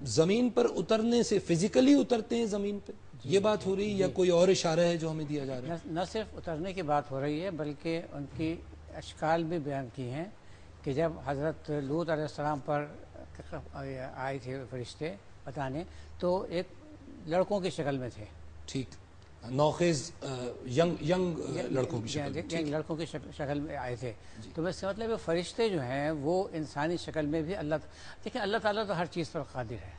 زمین پر اترنے سے فزیکلی اترتے ہیں زمین پہ، یہ بات ہو رہی ہے یا کوئی اور اشارہ ہے جو ہمیں دیا جا رہا ہے؟ نہ صرف اترنے کی بات ہو رہی ہے بلکہ ان کی اشکال بھی بیان کی ہیں کہ جب حضرت لوط علیہ السلام پر آئے تھے فرشتے بتانے تو ایک لڑکوں کی شکل میں تھے، ٹھیک، نوخیز ینگ لڑکوں کی شکل میں، لڑکوں کی شکل میں آئے تھے۔ تو اس کا مطلب فرشتے جو ہیں وہ انسانی شکل میں بھی دیکھیں اللہ تعالیٰ تو ہر چیز پر قادر ہے،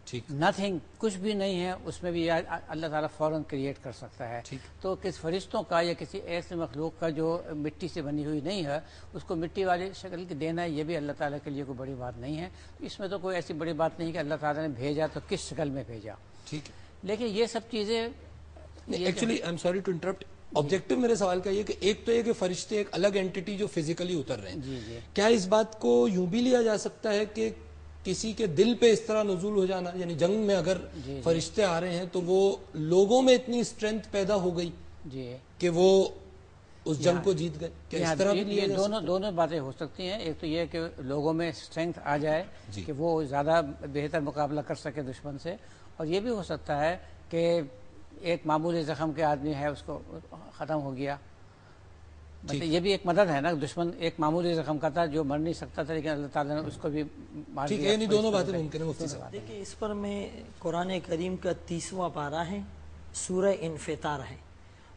ٹھیک، نتھنگ، کچھ بھی نہیں ہے اس میں بھی اللہ تعالیٰ فوراً کریٹ کر سکتا ہے۔ تو کس فرشتوں کا یا کسی ایسے مخلوق کا جو مٹی سے بنی ہوئی نہیں ہے اس کو مٹی والی شکل کی دینا یہ بھی اللہ تعالیٰ کے لیے کوئی بڑی بات نہیں ہے۔ اس میں تو کوئی ایسی بڑی بات نہیں کہ اللہ تعالیٰ نے بھیجا تو کس شکل میں بھیجا، ٹھیک۔ لیکن یہ سب چیزیں actually I'm sorry to interrupt, objective میرے سوال کا یہ کہ ایک تو یہ کہ فرشتے ایک الگ اینٹی جو فزیکلی اتر رہے ہیں، کیا اس بات کو یوں بھی لیا جا سکتا ہے کہ کسی کے دل پہ اس طرح نزول ہو جانا، یعنی جنگ میں اگر فرشتے آ رہے ہیں تو وہ لوگوں میں اتنی اسٹرینتھ پیدا ہو گئی کہ وہ اس جنگ کو جیت گئے، کیا اس طرح بھی لیا جا سکتا ہے؟ دونوں باتیں ہو سکتی ہیں۔ ایک تو یہ کہ لوگوں میں اسٹرینتھ آ جائے کہ وہ زیادہ بہتر مقابلہ کر سکے دشمن سے، اور یہ بھی ہو سکتا ہے کہ ایک معمولی زخم کے آدمی ہے اس کو ختم ہو گیا، مطلب یہ بھی ایک مدد ہے نا، دشمن ایک معمولی زخم کا تھا جو مر نہیں سکتا تھا لیکن اللہ تعالیٰ نے اس کو بھی مار دیا۔ ٹھیک ہے، یعنی دونوں باتیں ممکن ہیں مفتی صاحب۔ دیکھیں اس پر میں قرآن کریم کا 30واں پارہ ہے، سورہ انفطار ہے،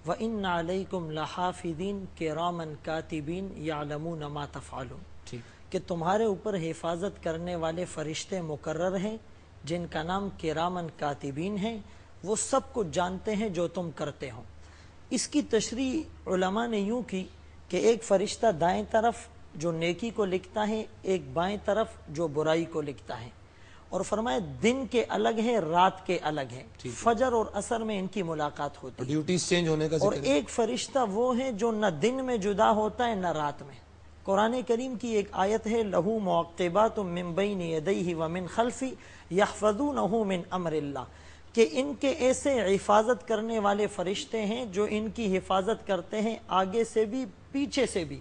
وَإِنَّ عَلَيْكُمْ لَحَافِظِينَ كِرَامًا كَاتِبِينَ يَعْلَمُونَ مَا تَفْعَلُونَ، کہ تمہارے اوپر حفاظت کرنے والے فرشتے مقرر ہیں جن کا نام کرامن کاتبین ہیں، وہ سب کچھ جانتے ہیں جو تم کرتے ہو۔ اس کی تشریح علماء نے یوں کی کہ ایک فرشتہ دائیں طرف جو نیکی کو لکھتا ہے، ایک بائیں طرف جو برائی کو لکھتا ہے، اور فرمائے دن کے الگ ہیں رات کے الگ ہیں، فجر اور عصر میں ان کی ملاقات ہوتی ہے، ڈیوٹیز چینج ہونے کا ذکر اور ایک فرشتہ وہ ہے جو نہ دن میں جدا ہوتا ہے نہ رات میں۔ قرآن کریم کی ایک آیت ہے لہو معقبات من بین یدیہ ومن خلفہ یحفظونہ من امر اللہ، کہ ان کے ایسے حفاظت کرنے والے فرشتے ہیں جو ان کی حفاظت کرتے ہیں آگے سے بھی پیچھے سے بھی۔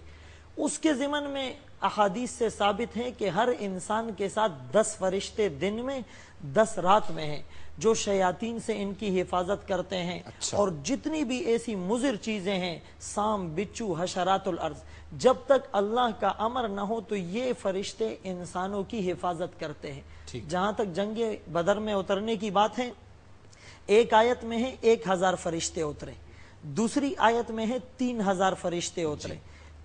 اس کے ضمن میں احادیث سے ثابت ہے کہ ہر انسان کے ساتھ 10 فرشتے دن میں 10 رات میں ہیں جو شیاطین سے ان کی حفاظت کرتے ہیں، اور جتنی بھی ایسی مضر چیزیں ہیں، سام، بچو، حشرات الارض، جب تک اللہ کا امر نہ ہو تو یہ فرشتے انسانوں کی حفاظت کرتے ہیں۔ جہاں تک جنگ بدر میں اترنے کی بات ہے، ایک آیت میں ہے 1000 فرشتے اترے، دوسری آیت میں ہے 3000 فرشتے اترے،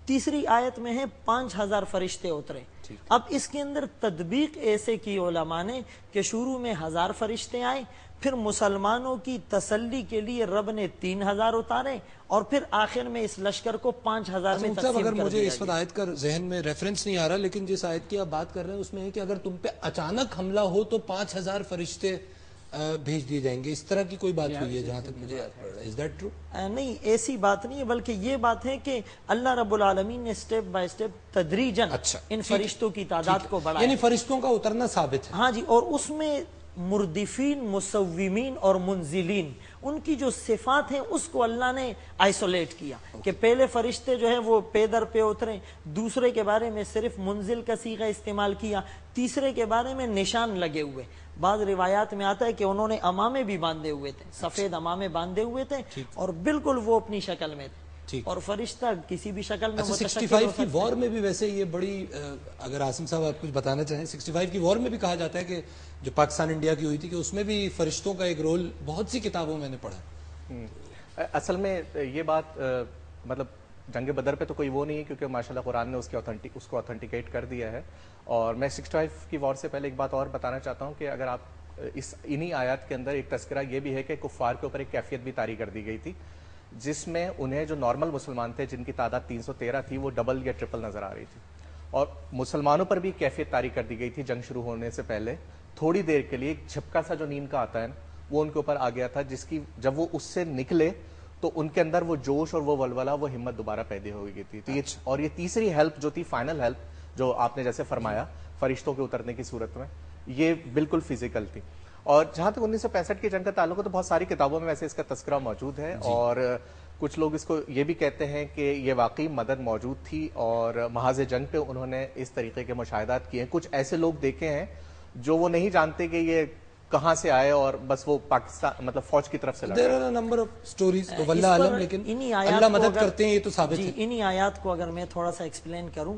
تیسری آیت میں ہے 5000 فرشتے اترے۔ اب اس کے اندر تدبیق ایسے کی علماء نے کہ شروع میں 1000 فرشتے آئے، پھر مسلمانوں کی تسلی کے لیے رب نے 3000 اتارے، اور پھر آخر میں اس لشکر کو 5000 میں تقسیم کر دیا۔ اگر مجھے اس وقت آیت کا ذہن میں ریفرنس نہیں آ رہا، لیکن جس آیت کی آپ بات کر رہے ہیں اس میں ہے کہ اگر تم پہ اچانک حملہ ہو تو 5000 فرشتے بھیج دیے جائیں گے، اس طرح کی کوئی بات ہوئی ہے جہاں تک مجھے یاد پڑ رہا ہے؟ Is that true؟ نہیں، ایسی بات نہیں ہے، بلکہ یہ بات ہے کہ اللہ رب العالمین نے سٹیپ بائی سٹیپ تدریجاً ان فرشتوں کی تعداد کو بڑھایا، یعنی فرشتوں کا اترنا ثابت ہے۔ ہاں جی، اور اس میں مردفین، مصومین اور منزلین، ان کی جو صفات ہیں اس کو اللہ نے آئسولیٹ کیا کہ پہلے فرشتے جو ہیں وہ پے در پہ اترے، دوسرے کے بارے میں صرف منزل کا صیغہ استعمال کیا، تیسرے کے بارے میں نشان لگے ہوئے۔ بعض روایات میں آتا ہے کہ انہوں نے امامے بھی باندھے ہوئے تھے، سفید امامے باندھے ہوئے تھے، اور بالکل وہ اپنی شکل میں تھے، اور فرشتہ کسی بھی شکل میں متشکل ہو سکتا ہے۔ 65 کی وار میں بھی ویسے یہ بڑی، اگر عاصم صاحب آپ کچھ بتانا چاہیں، 65 کی وار میں بھی کہا جاتا ہے کہ جو پاکستان انڈیا کی ہوئی تھی کہ اس میں بھی فرشتوں کا ایک رول بہت سی کتابوں میں نے پڑھا۔ اصل میں یہ بات مطلب جنگ بدر پہ تو کوئی وہ نہیں ہے کیونکہ ماشاءاللہ قرآن نے اس کو اتھینٹیکیٹ کر دیا ہے، اور میں 65 کی وار سے پہلے ایک بات اور بتانا چاہتا ہوں کہ اگر آپ انہی آیات کے اندر ایک تذکرہ یہ بھی ہے کہ کفار کے اوپر ایک کیفیت بھی طاری کر دی گئی تھی جس میں انہیں جو نارمل مسلمان تھے جن کی تعداد 313 تھی وہ ڈبل یا ٹرپل نظر آ رہی تھی، اور مسلمانوں پر بھی کیفیت طاری کر دی گئی تھی جنگ شروع ہونے سے پہلے تھوڑی دیر کے لیے، ایک جھپکا سا جو نیند کا آتا ہے وہ ان کے اوپر آ گیا تھا، جس کی جب وہ اس سے نکلے تو ان کے اندر وہ جوش اور وہ ولولہ، وہ ہمت دوبارہ پیدا ہو گئی تھی۔ تو اور یہ تیسری ہیلپ جو تھی، فائنل ہیلپ جو آپ نے جیسے فرمایا فرشتوں کے اترنے کی صورت میں، یہ بالکل فزیکل تھی۔ اور جہاں تک 1965 کی جنگ کا تعلق ہے تو بہت ساری کتابوں میں ویسے اس کا تذکرہ موجود ہے، اور کچھ لوگ اس کو یہ بھی کہتے ہیں کہ یہ واقعی مدد موجود تھی اور محاذ جنگ پہ انہوں نے اس طریقے کے مشاہدات کیے ہیں۔ کچھ ایسے لوگ دیکھے ہیں جو وہ نہیں جانتے کہ یہ کہاں سے آئے اور بس وہ پاکستان مطلب فوج کی طرف سے لڑے. There are a number of stories تو واللہ عالم, لیکن اللہ مدد کرتے ہیں یہ تو ثابت ہے. انہی آیات کو اگر میں تھوڑا سا ایکسپلین کروں,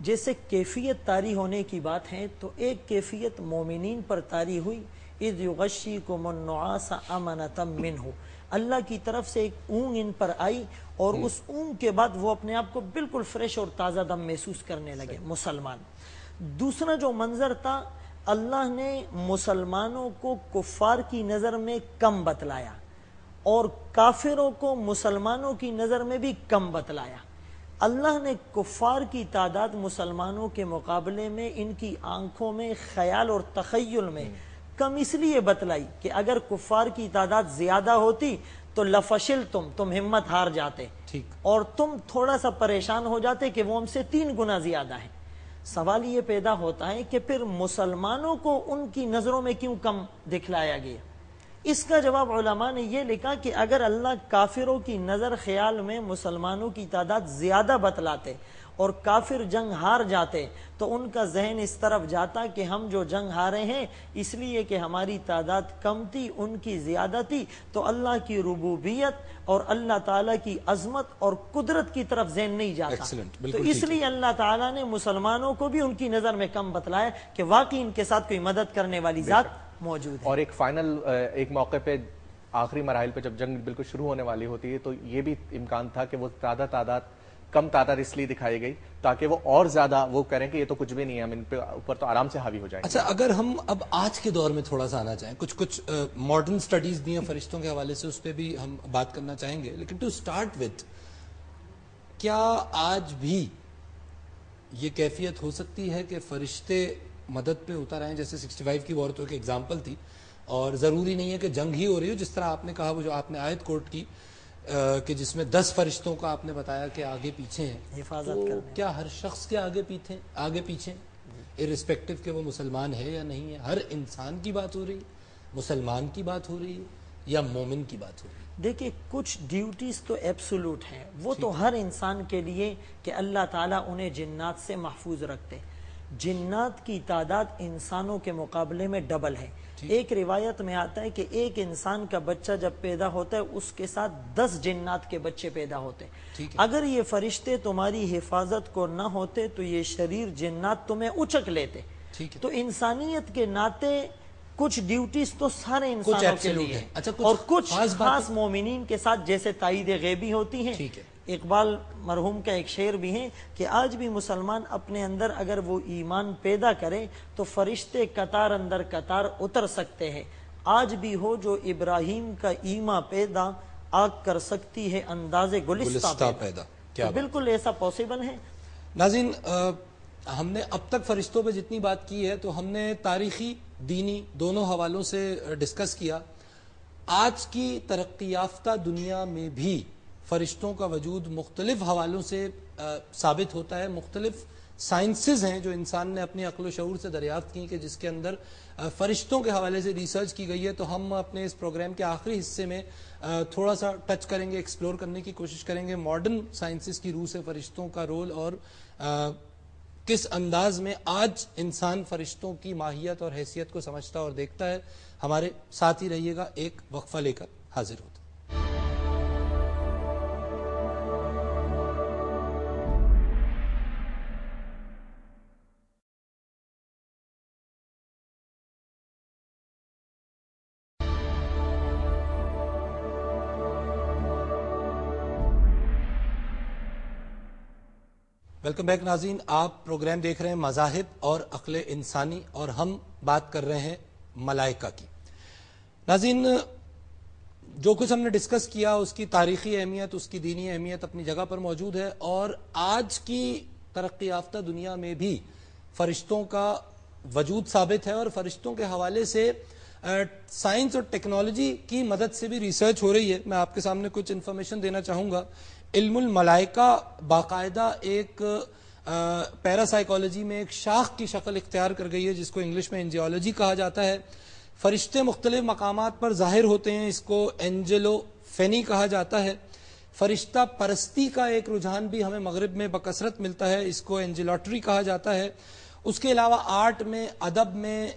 جیسے کیفیت طاری ہونے کی بات ہے تو ایک کیفیت مومنین پر طاری ہوئی, اذ یغشیکم النعاس امنۃ منہ, اللہ کی طرف سے ایک اونگ ان پر آئی اور اس اونگ کے بعد وہ اپنے آپ کو بالکل فریش اور تازہ دم محسوس کرنے لگے مسلمان. دوسرا جو منظر تھا, اللہ نے مسلمانوں کو کفار کی نظر میں کم بتلایا اور کافروں کو مسلمانوں کی نظر میں بھی کم بتلایا. اللہ نے کفار کی تعداد مسلمانوں کے مقابلے میں ان کی آنکھوں میں خیال اور تخیل میں کم اس لیے بتلائی کہ اگر کفار کی تعداد زیادہ ہوتی تو لفشل تم ہمت ہار جاتے اور تم تھوڑا سا پریشان ہو جاتے کہ وہ ہم سے 3 گنا زیادہ ہیں. سوال یہ پیدا ہوتا ہے کہ پھر مسلمانوں کو ان کی نظروں میں کیوں کم دکھلایا گیا؟ اس کا جواب علماء نے یہ لکھا کہ اگر اللہ کافروں کی نظر خیال میں مسلمانوں کی تعداد زیادہ بتلاتے اور کافر جنگ ہار جاتے تو ان کا ذہن اس طرف جاتا کہ ہم جو جنگ ہارے ہیں اس لیے کہ ہماری تعداد کم تھی, ان کی زیادہ تھی, تو اللہ کی ربوبیت اور اللہ تعالیٰ کی عظمت اور قدرت کی طرف ذہن نہیں جاتا. تو اس لیے اللہ تعالیٰ نے مسلمانوں کو بھی ان کی نظر میں کم بتلایا کہ واقعی ان کے ساتھ کوئی مدد کرنے والی ذات موجود ہے. اور ایک فائنل ایک موقع پہ آخری مراحل پہ جب جنگ بالکل شروع ہونے والی ہوتی ہے تو یہ بھی امکان تھا کہ وہ کم تعداد اس لیے دکھائی گئی تاکہ وہ اور زیادہ وہ کریں کہ یہ تو کچھ بھی نہیں ہے, ہم ان پہ اوپر تو آرام سے حاوی ہو جائیں گے. اچھا, اگر ہم اب آج کے دور میں تھوڑا سا آنا چاہیں, کچھ ماڈرن سٹڈیز دی ہیں فرشتوں کے حوالے سے, اس پہ بھی ہم بات کرنا چاہیں گے, لیکن ٹو سٹارٹ وتھ, کیا آج بھی یہ کیفیت ہو سکتی ہے کہ فرشتے مدد پہ اتر آئیں؟ جیسے 65 کی وار تو ایک ایگزامپل تھی, اور ضروری نہیں ہے کہ جنگ ہی ہو رہی ہو, جس طرح آپ نے کہا وہ جو آپ نے آیت کوٹ کی کہ جس میں 10 فرشتوں کا آپ نے بتایا کہ آگے پیچھے ہیں, حفاظت کرنے. کیا ہر شخص کے آگے پیچھے ارسپیکٹو کہ وہ مسلمان ہے یا نہیں ہے, ہر انسان کی بات ہو رہی ہے, مسلمان کی بات ہو رہی ہے یا مومن کی بات ہو رہی ہے؟ دیکھیں, کچھ ڈیوٹیز تو ایبسولوٹ ہیں, وہ تو ہر انسان کے لیے کہ اللہ تعالیٰ انہیں جنات سے محفوظ رکھتے. جنات کی تعداد انسانوں کے مقابلے میں ڈبل ہے. ایک روایت میں آتا ہے کہ ایک انسان کا بچہ جب پیدا ہوتا ہے اس کے ساتھ 10 جنات کے بچے پیدا ہوتے ہیں. اگر یہ فرشتے تمہاری حفاظت کو نہ ہوتے تو یہ شریر جنات تمہیں اچک لیتے. تو انسانیت کے ناطے کچھ ڈیوٹیز تو سارے انسانوں کے لیے ہیں, اور کچھ خاص مومنین کے ساتھ جیسے تائید غیبی ہوتی ہیں. اقبال مرحوم کا ایک شعر بھی ہے کہ آج بھی مسلمان اپنے اندر اگر وہ ایمان پیدا کرے تو فرشتے قطار اندر قطار اتر سکتے ہیں. آج بھی ہو جو ابراہیم کا ایمان پیدا, آگ کر سکتی ہے انداز گلستہ پیدا. بالکل ایسا پاسبل ہے. ناظرین, ہم نے اب تک فرشتوں پہ جتنی بات کی ہے تو ہم نے تاریخی, دینی دونوں حوالوں سے ڈسکس کیا. آج کی ترقی یافتہ دنیا میں بھی فرشتوں کا وجود مختلف حوالوں سے ثابت ہوتا ہے. مختلف سائنسز ہیں جو انسان نے اپنی عقل و شعور سے دریافت کی کہ جس کے اندر فرشتوں کے حوالے سے ریسرچ کی گئی ہے. تو ہم اپنے اس پروگرام کے آخری حصے میں تھوڑا سا ٹچ کریں گے, ایکسپلور کرنے کی کوشش کریں گے ماڈرن سائنسز کی روح سے فرشتوں کا رول اور کس انداز میں آج انسان فرشتوں کی ماہیت اور حیثیت کو سمجھتا اور دیکھتا ہے. ہمارے ساتھ ہی رہیے گا, ایک وقفہ لے کر حاضر ہوتا. ویلکم بیک ناظرین, آپ پروگرام دیکھ رہے ہیں مذاہب اور عقل انسانی, اور ہم بات کر رہے ہیں ملائکہ کی. ناظرین, جو کچھ ہم نے ڈسکس کیا اس کی تاریخی اہمیت, اس کی دینی اہمیت اپنی جگہ پر موجود ہے, اور آج کی ترقی یافتہ دنیا میں بھی فرشتوں کا وجود ثابت ہے, اور فرشتوں کے حوالے سے سائنس اور ٹیکنالوجی کی مدد سے بھی ریسرچ ہو رہی ہے. میں آپ کے سامنے کچھ انفارمیشن دینا چاہوں گا. علم الملائکہ باقاعدہ ایک پیراسائیکالوجی میں ایک شاخ کی شکل اختیار کر گئی ہے جس کو انگلش میں اینجیولوجی کہا جاتا ہے. فرشتے مختلف مقامات پر ظاہر ہوتے ہیں, اس کو اینجلو فینی کہا جاتا ہے. فرشتہ پرستی کا ایک رجحان بھی ہمیں مغرب میں بکثرت ملتا ہے, اس کو اینجلاٹری کہا جاتا ہے. اس کے علاوہ آرٹ میں, ادب میں